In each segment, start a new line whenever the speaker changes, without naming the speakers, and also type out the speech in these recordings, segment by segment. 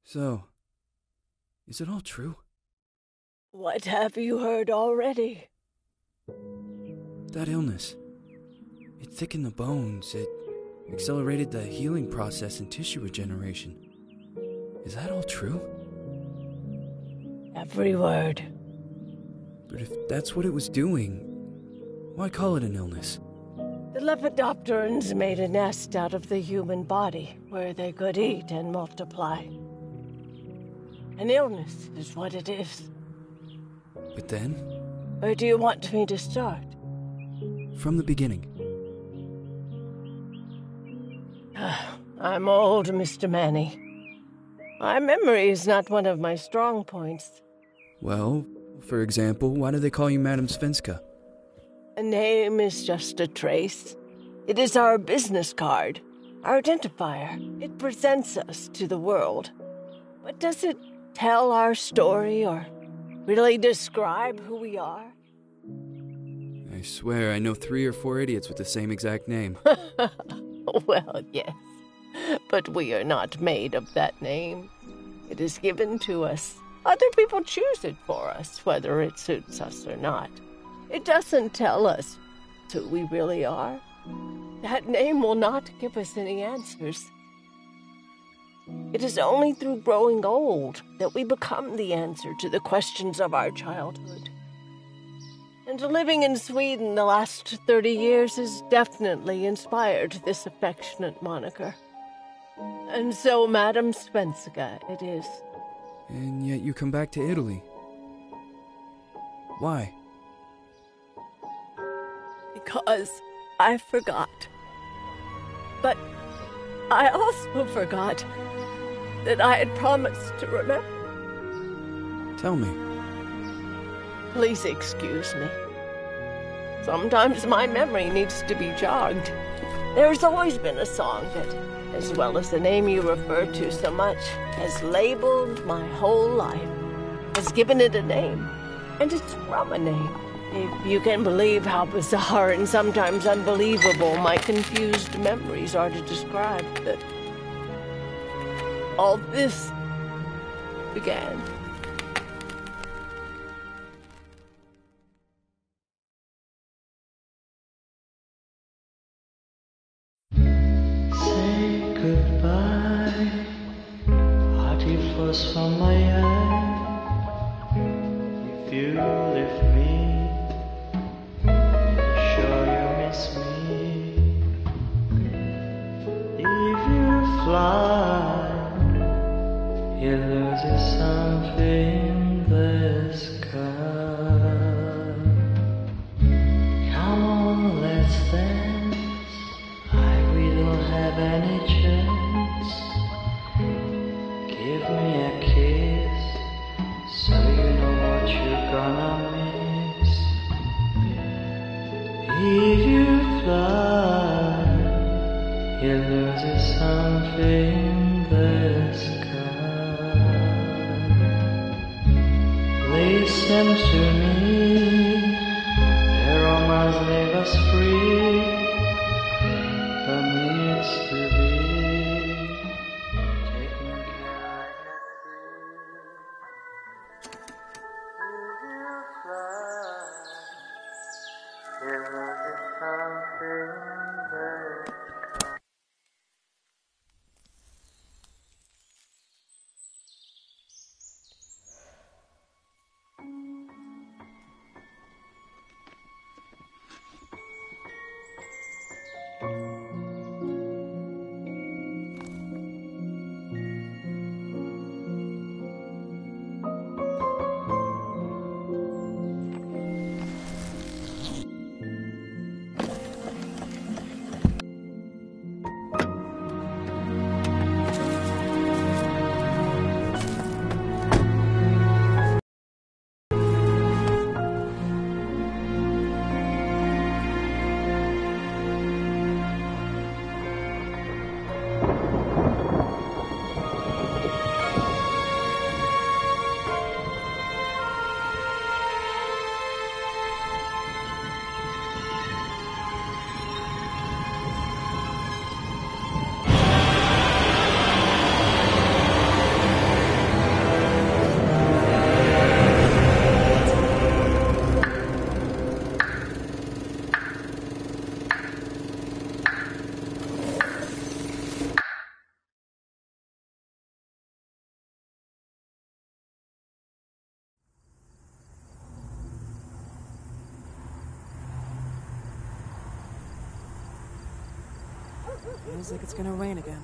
So, is it all true?
What have you heard already?
That illness. It thickened the bones. It accelerated the healing process and tissue regeneration. Is that all true?
Every word.
But if that's what it was doing, why call it an illness?
The Lepidopterans made a nest out of the human body where they could eat and multiply. An illness is what it is.
But then?
Where do you want me to start?
From the beginning.
I'm old, Mr. Manny. My memory is not one of my strong points.
Well, for example, why do they call you Madam Svenska?
A name is just a trace. It is our business card, our identifier. It presents us to the world. But does it tell our story or really describe who we are?
I swear I know 3 or 4 idiots with the same exact name.
Well, yes. But we are not made of that name. It is given to us. Other people choose it for us, whether it suits us or not. It doesn't tell us who we really are. That name will not give us any answers. It is only through growing old that we become the answer to the questions of our childhood. And living in Sweden the last 30 years has definitely inspired this affectionate moniker. And so, Madam Svenska, it is.
And yet you come back to Italy. Why?
Because I forgot. But I also forgot that I had promised to remember.
Tell me.
Please excuse me. Sometimes my memory needs to be jogged. There's always been a song that, as well as the name you refer to so much, has labeled my whole life, has given it a name, and it's from a name. If you can believe how bizarre and sometimes unbelievable my confused memories are to describe that all this began.
Say goodbye, party flows from my eye. If you leave me, sure you miss me. If you fly, you lose something in the sky. Come on, let's dance. We don't have any chance. Give me a kiss, so you know what you're gonna miss. If you fly, you lose something in the sky. Listen to me, the romance leave us free. That needs to be taken care of. You fly, you lose something there.
Feels like it's gonna rain again.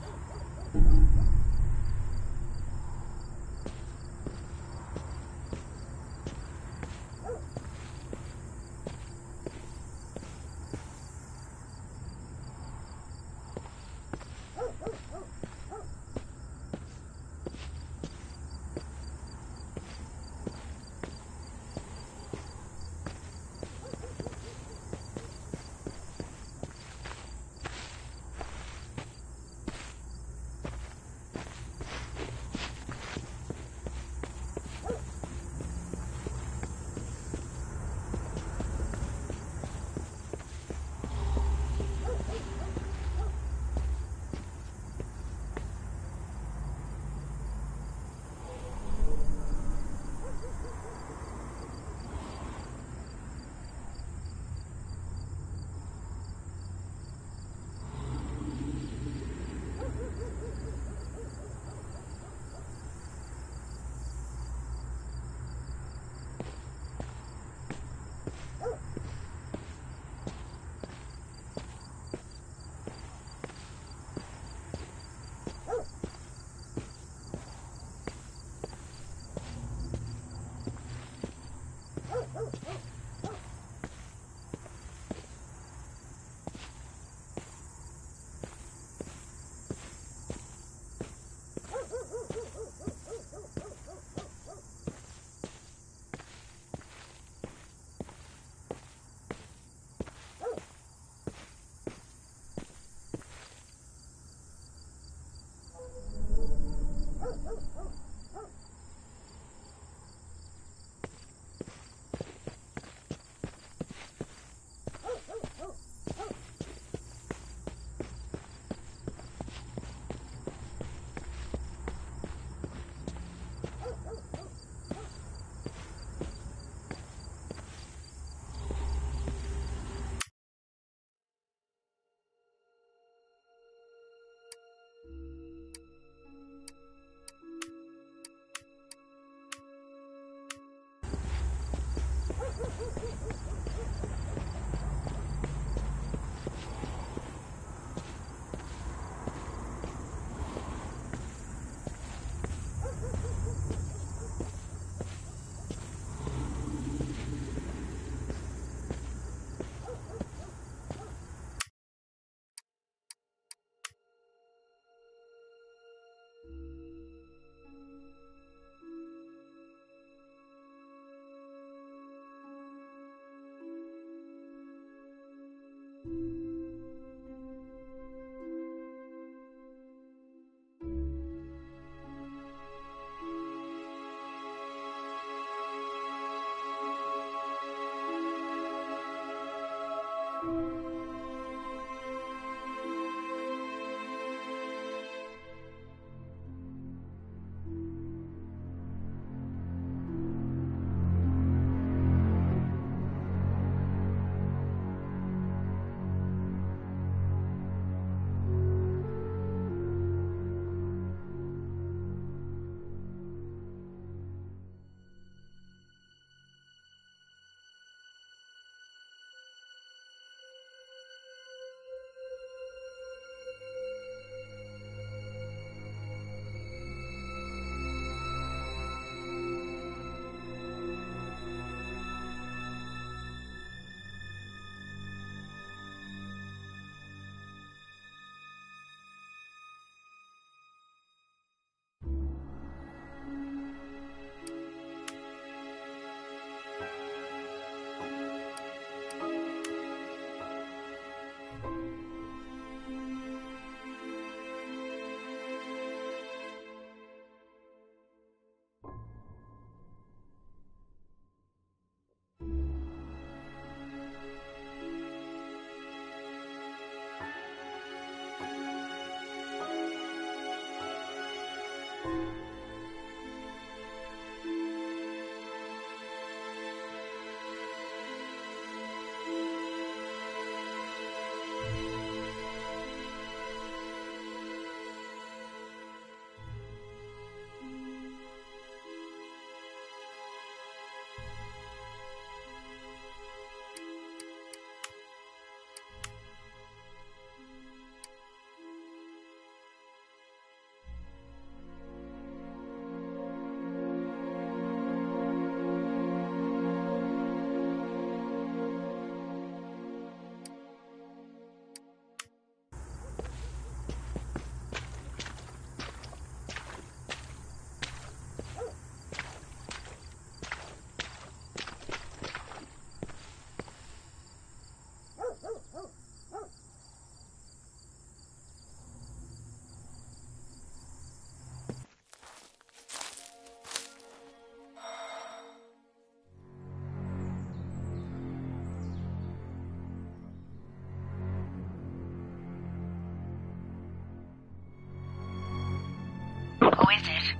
Who is it?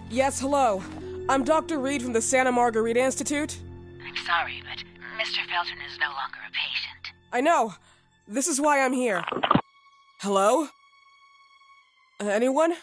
Yes, hello. I'm Dr. Reed from the Santa Margarita Institute.
I'm sorry, but Mr. Felton is no longer a patient.
I know. This is why I'm here. Hello? Anyone?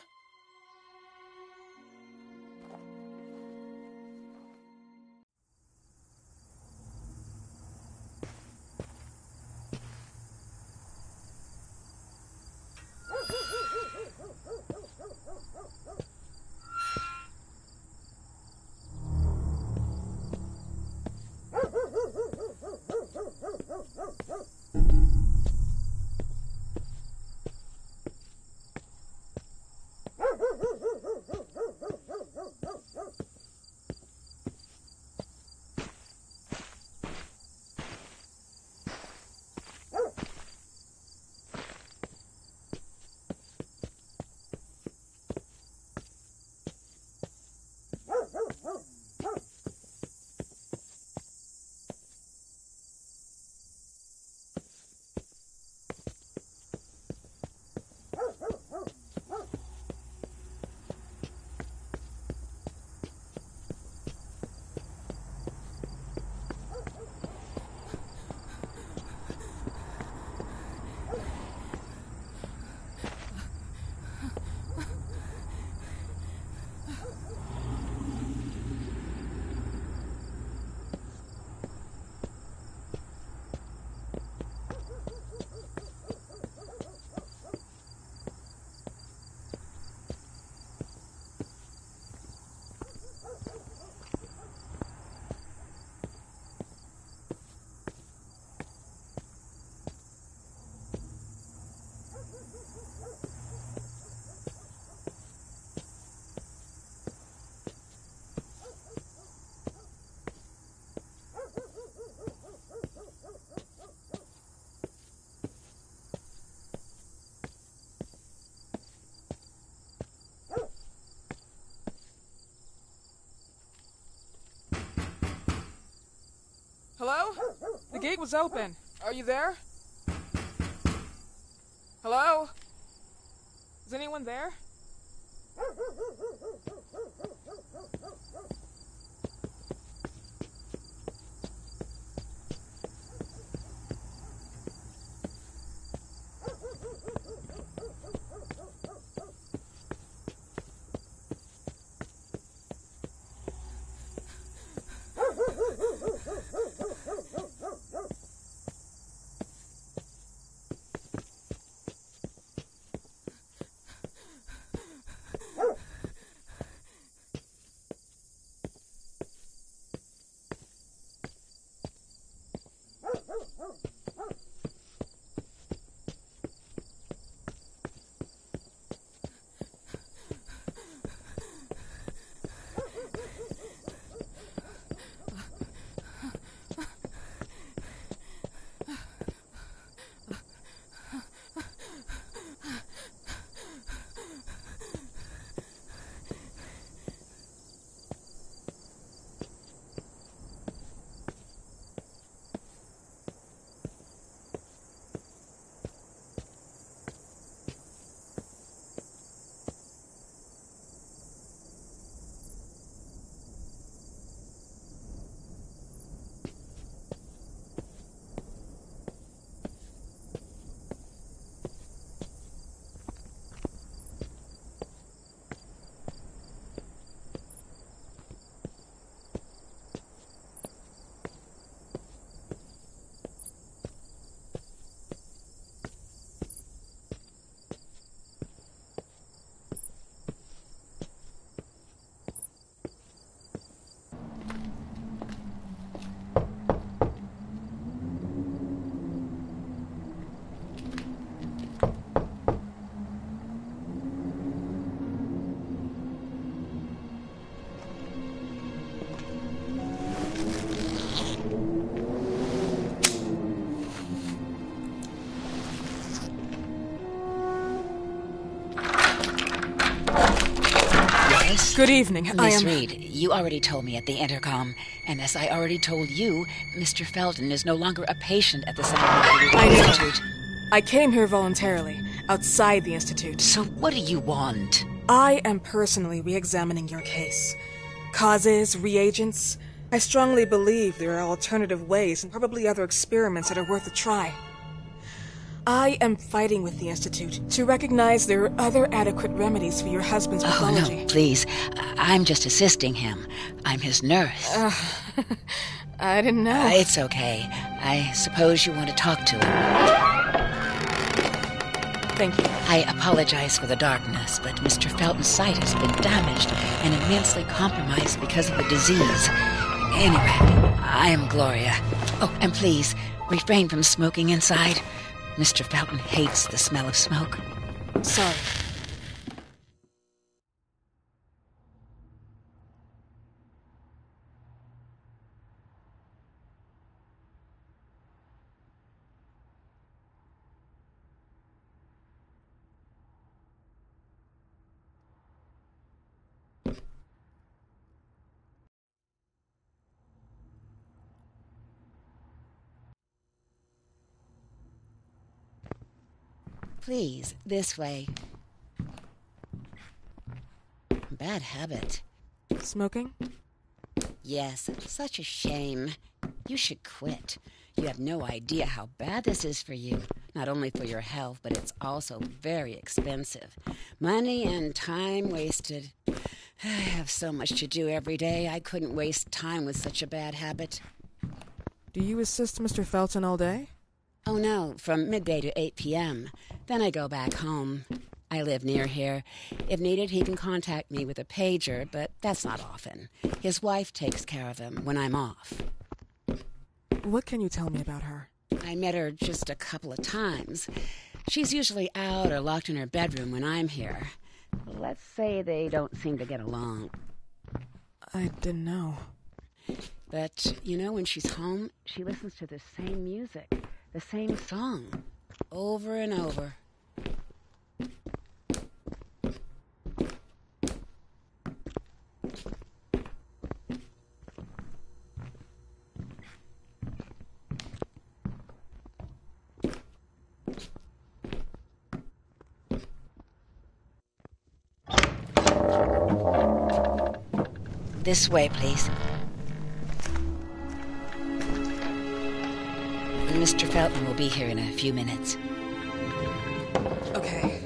Hello? The gate was open. Are you there? Hello? Is anyone there? Good evening.
Miss Reed, you already told me at the intercom, and as I already told you, Mr. Felton is no longer a patient at the Santa Margarita Institute.
I came here voluntarily, outside the Institute.
So what do you want?
I am personally re-examining your case. Causes, reagents. I strongly believe there are alternative ways and probably other experiments that are worth a try. I am fighting with the Institute to recognize there are other adequate remedies for your husband's pathology.
Oh, no, please. I'm just assisting him. I'm his nurse.
I didn't know.
It's okay. I suppose you want to talk to him.
Thank you.
I apologize for the darkness, but Mr. Felton's sight has been damaged and immensely compromised because of the disease. Anyway, I am Gloria. Oh, and please, refrain from smoking inside. Mr. Felton hates the smell of smoke.
Sorry.
Please, this way. Bad habit.
Smoking?
Yes, such a shame. You should quit. You have no idea how bad this is for you. Not only for your health, but it's also very expensive. Money and time wasted. I have so much to do every day. I couldn't waste time with such a bad habit.
Do you assist Mr. Felton all day?
Oh, no, from midday to 8 p.m. Then I go back home. I live near here. If needed, he can contact me with a pager, but that's not often. His wife takes care of him when I'm off.
What can you tell me about her?
I met her just a couple of times. She's usually out or locked in her bedroom when I'm here. Let's say they don't seem to get along.
I didn't know.
But, when she's home, she listens to the same music. The same song, over and over. This way, please. Mr. Felton will be here in a few minutes.
Okay.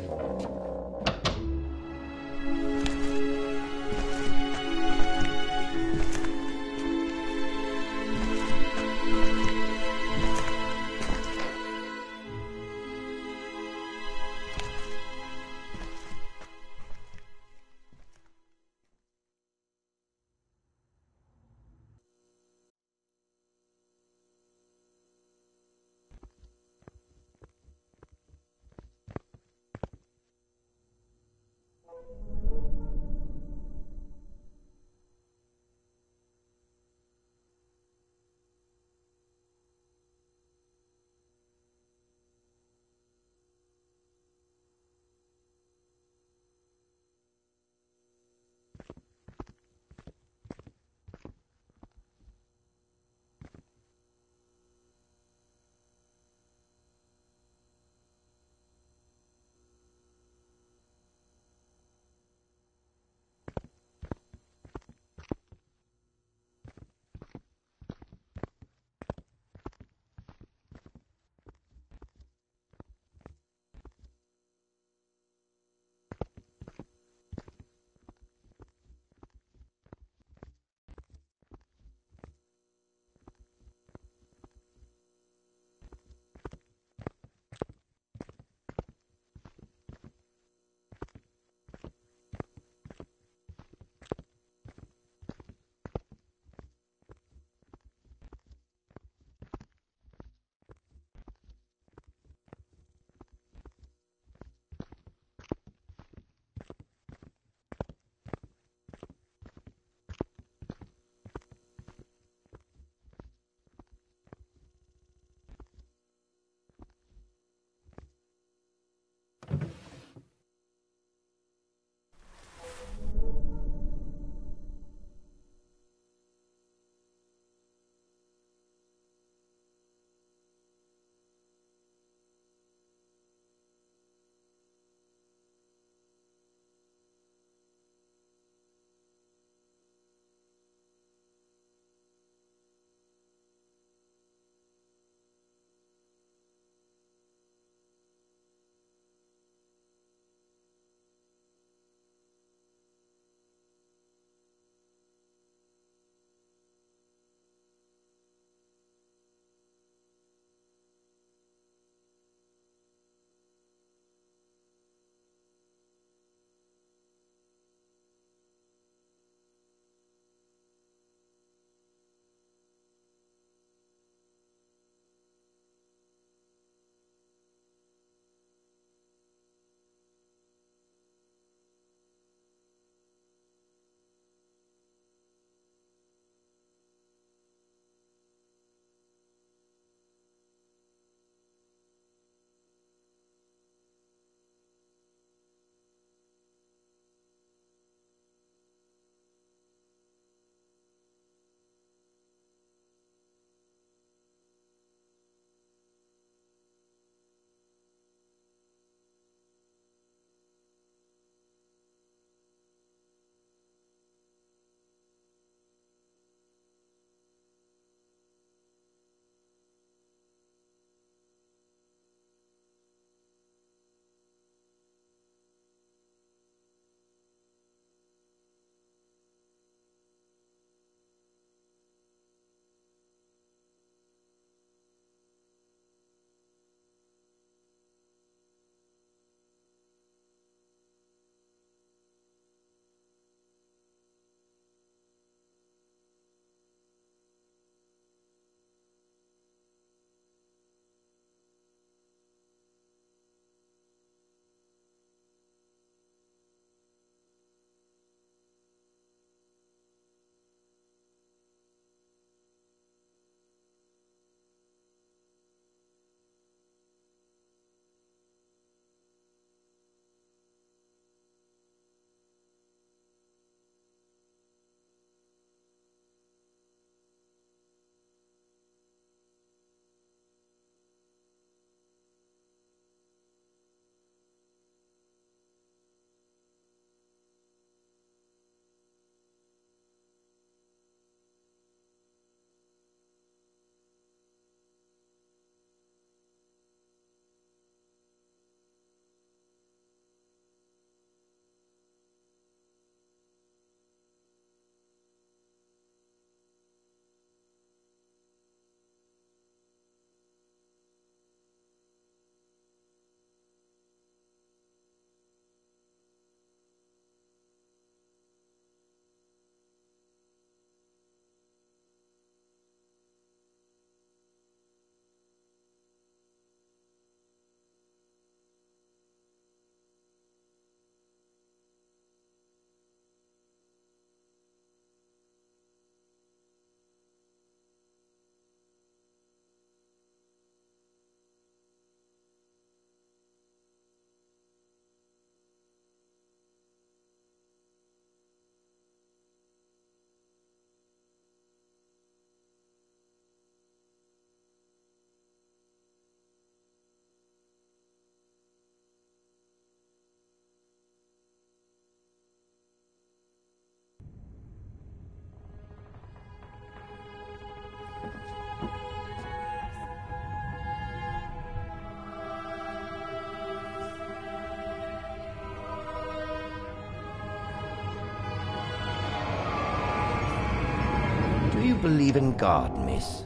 believe in God, miss?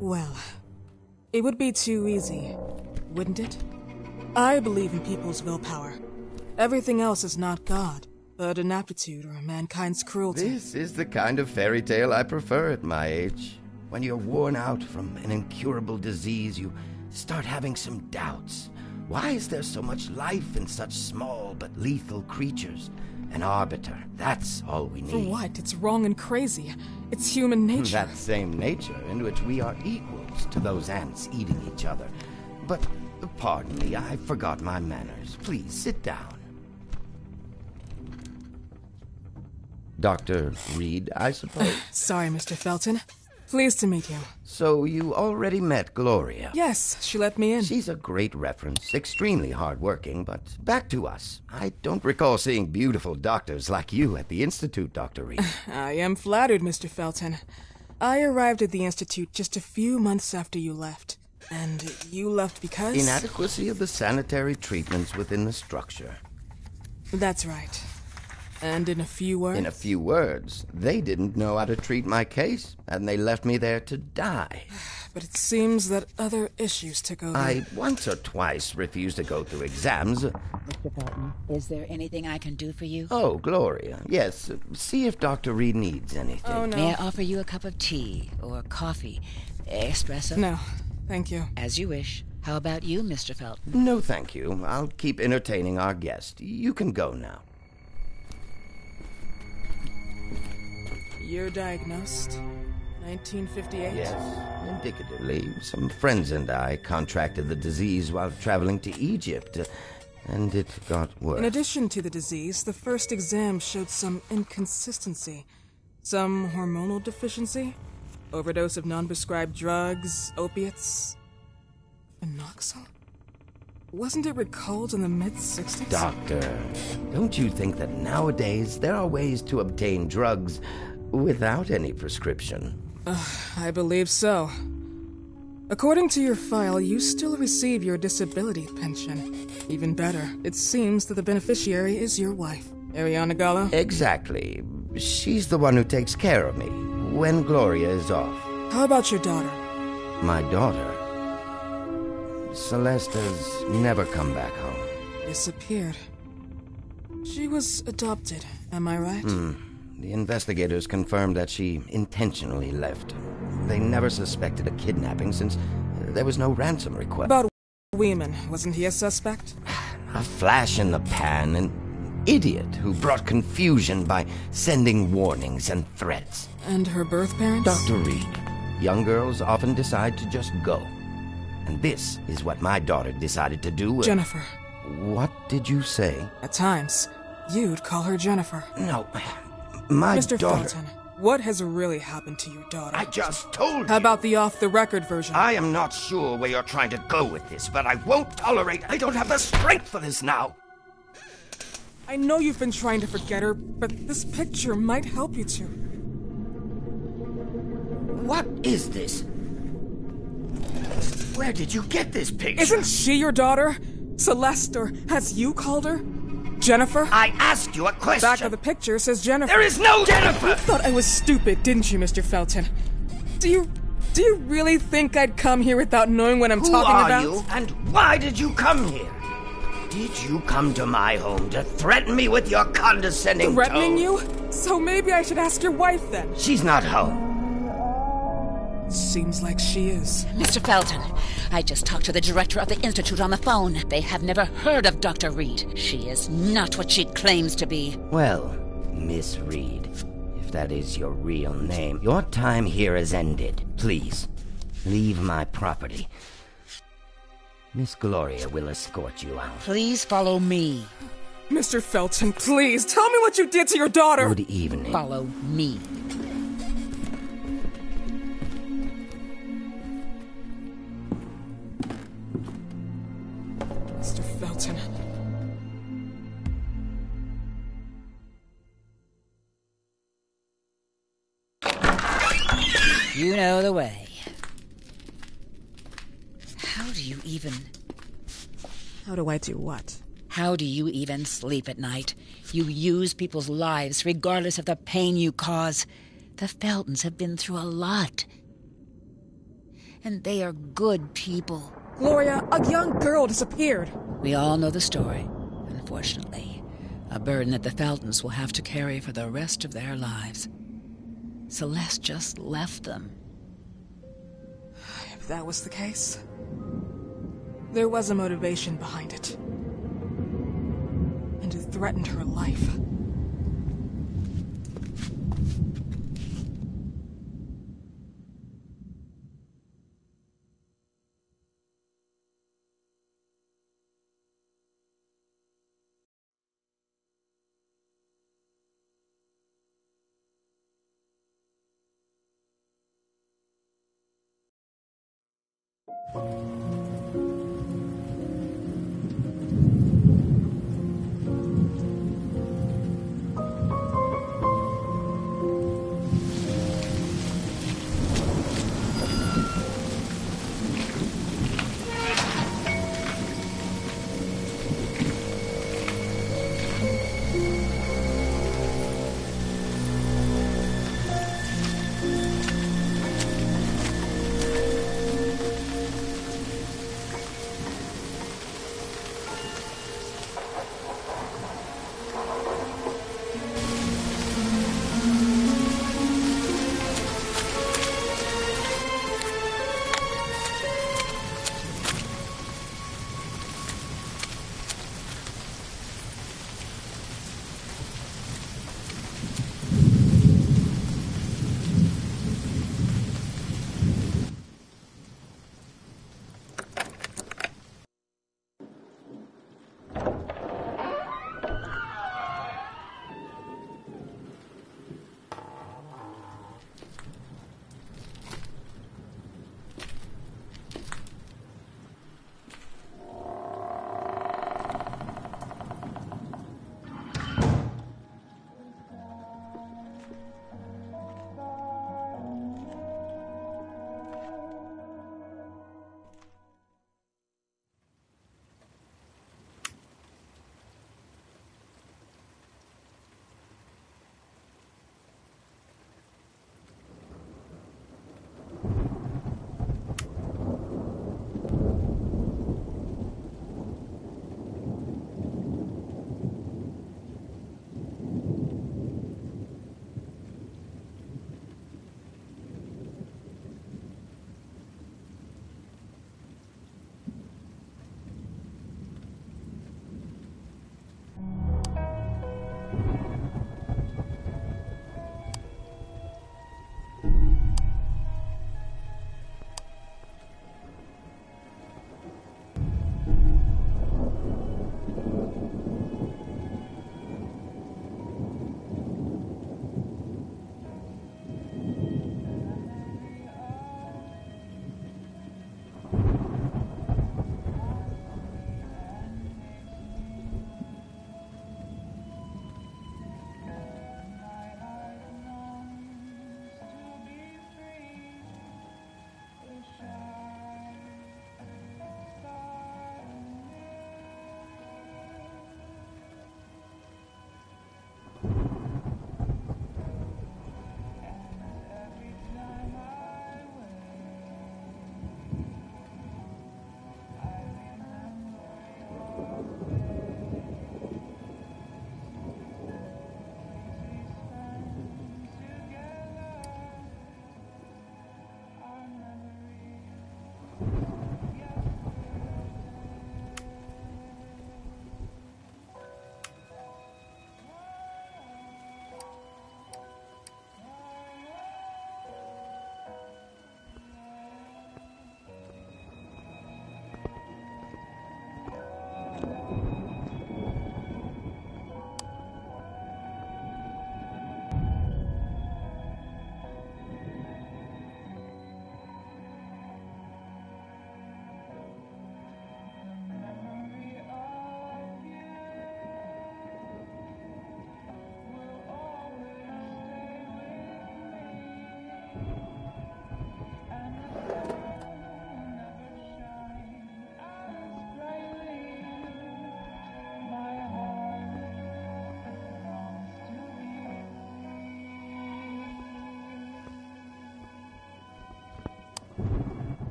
Well, it would be too easy, wouldn't it? I believe in people's willpower. Everything else is not God, but an aptitude or mankind's cruelty.
This is the kind of fairy tale I prefer at my age. When you're worn out from an incurable disease, you start having some doubts. Why is there so much life in such small but lethal creatures? An arbiter, that's all we need.
For what? It's wrong and crazy. It's human nature.
That same nature in which we are equals to those ants eating each other. But, pardon me, I forgot my manners. Please, sit down. Dr. Reed, I suppose?
Sorry, Mr. Felton. Pleased to meet you.
So you already met Gloria?
Yes, she let me in.
She's a great reference, extremely hardworking, but back to us. I don't recall seeing beautiful doctors like you at the Institute, Dr. Reed.
I am flattered, Mr. Felton. I arrived at the Institute just a few months after you left. And you left because?
Inadequacy of the sanitary treatments within the structure.
That's right. And in a few words?
In a few words, they didn't know how to treat my case, and they left me there to die.
But it seems that other issues took over.
I once or twice refused to go through exams.
Mr. Felton, is there anything I can do for you?
Oh, Gloria, yes. See if Dr. Reed needs anything.
Oh, no.
May I offer you a cup of tea or coffee? Espresso?
No, thank you.
As you wish. How about you, Mr. Felton?
No, thank you. I'll keep entertaining our guest. You can go now.
Year diagnosed? 1958?
Yes, indicatively. Some friends and I contracted the disease while traveling to Egypt, and it got worse.
In addition to the disease, the first exam showed some inconsistency. Some hormonal deficiency? Overdose of non-prescribed drugs, opiates? Phenoxyl? Wasn't it recalled in the mid-60s?
Doctor, don't you think that nowadays there are ways to obtain drugs without any prescription?
I believe so. According to your file, you still receive your disability pension. Even better, it seems that the beneficiary is your wife, Ariana Gallo.
Exactly. She's the one who takes care of me when Gloria is off.
How about your daughter?
My daughter? Celeste has never come back home.
Disappeared. She was adopted, am I right?
The investigators confirmed that she intentionally left. They never suspected a kidnapping since there was no ransom request.
About Weeman, wasn't he a suspect?
A flash in the pan, an idiot who brought confusion by sending warnings and threats.
And her birth parents?
Dr. Reed, young girls often decide to just go. And this is what my daughter decided to do.
Jennifer.
What did you say?
At times, you'd call her Jennifer.
No, my
Mr.
daughter...
Felton, what has really happened to your daughter?
I just told you.
How about the off-the-record version?
I am not sure where you're trying to go with this, but I won't tolerate... I don't have the strength for this now.
I know you've been trying to forget her, but this picture might help you to.
What is this? Where did you get this picture?
Isn't she your daughter? Celeste, or as you called her? Jennifer?
I asked you a question.
Back of the picture says Jennifer.
There is no Jennifer!
You thought I was stupid, didn't you, Mr. Felton? Do you really think I'd come here without knowing what I'm talking about?
Who are you, and why did you come here? Did you come to my home to threaten me with your condescending
Threatening
tone?
you? So maybe I should ask your wife then.
She's not home.
Seems like she is.
Mr. Felton, I just talked to the director of the Institute on the phone. They have never heard of Dr. Reed. She is not what she claims to be.
Well, Miss Reed, if that is your real name, your time here has ended. Please, leave my property. Miss Gloria will escort you out.
Please follow me.
Mr. Felton, please, tell me what you did to your daughter!
Good evening.
Follow me.
Mr. Felton.
You know the way. How do you even...
How do I do what?
How do you even sleep at night? You use people's lives regardless of the pain you cause. The Feltons have been through a lot. And they are good people.
Gloria, a young girl disappeared.
We all know the story, unfortunately. A burden that the Feltons will have to carry for the rest of their lives. Celeste just left them.
If that was the case, there was a motivation behind it. And it threatened her life.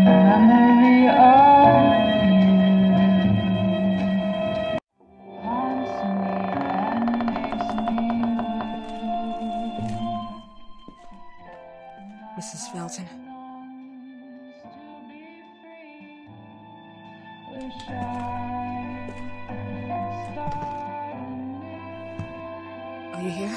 Memory of you haunts me and makes me blue.
Mrs. Felton.
Wish I could start
Are you here?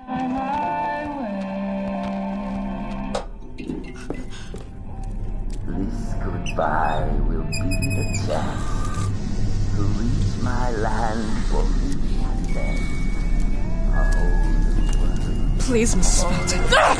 time I wait.
This goodbye will be the chance to reach my land for me and then a whole new world.
Please, Mrs. Felton. God.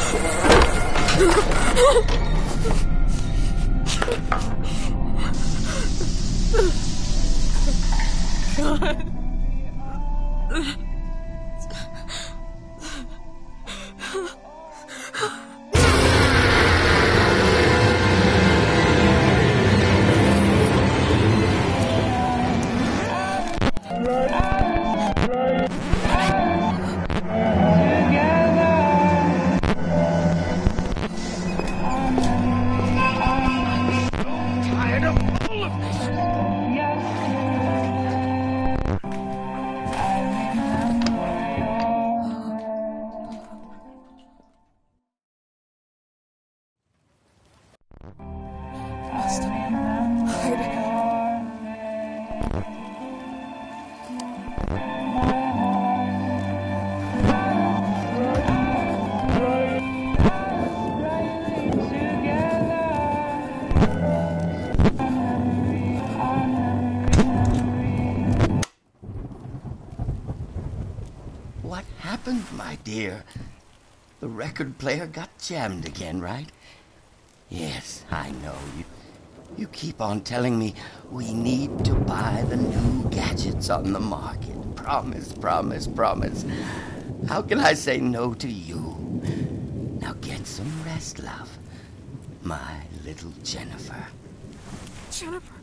What happened, my dear? The record player got jammed again, right? Yes, I know. You keep on telling me we need to buy the new gadgets on the market. Promise, promise, promise. How can I say no to you? Now get some rest, love. My little Jennifer.
Jennifer.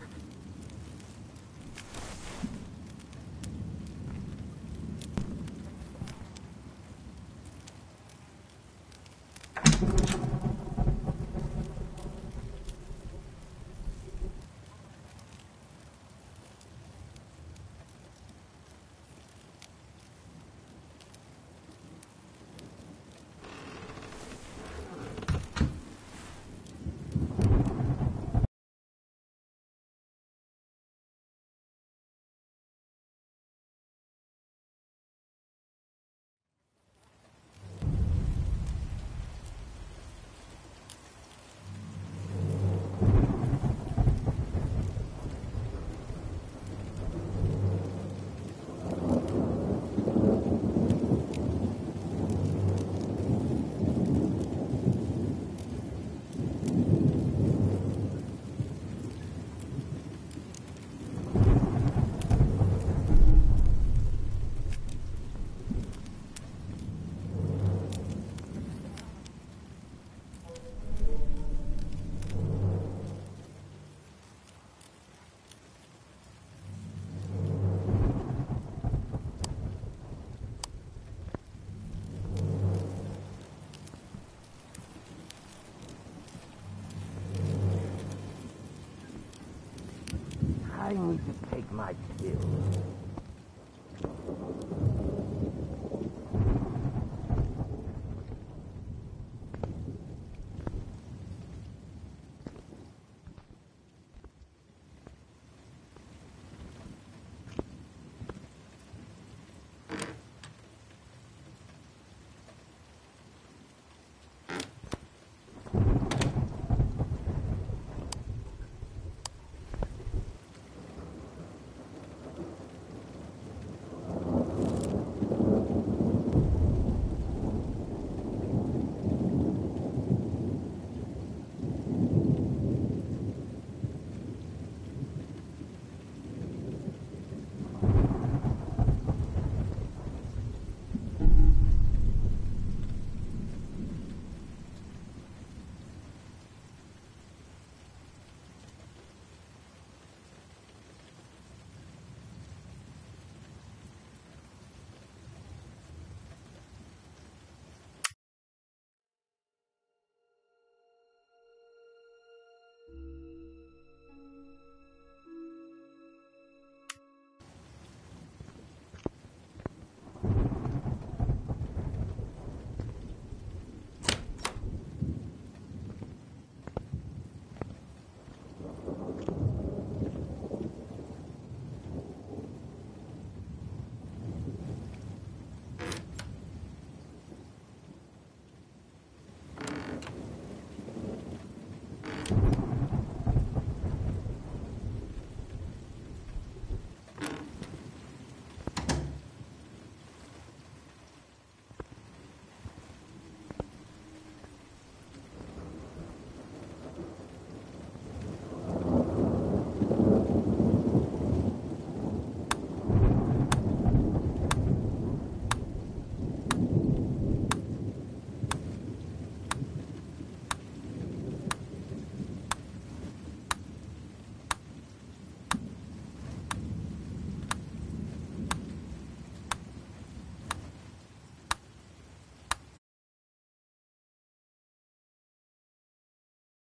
my kill.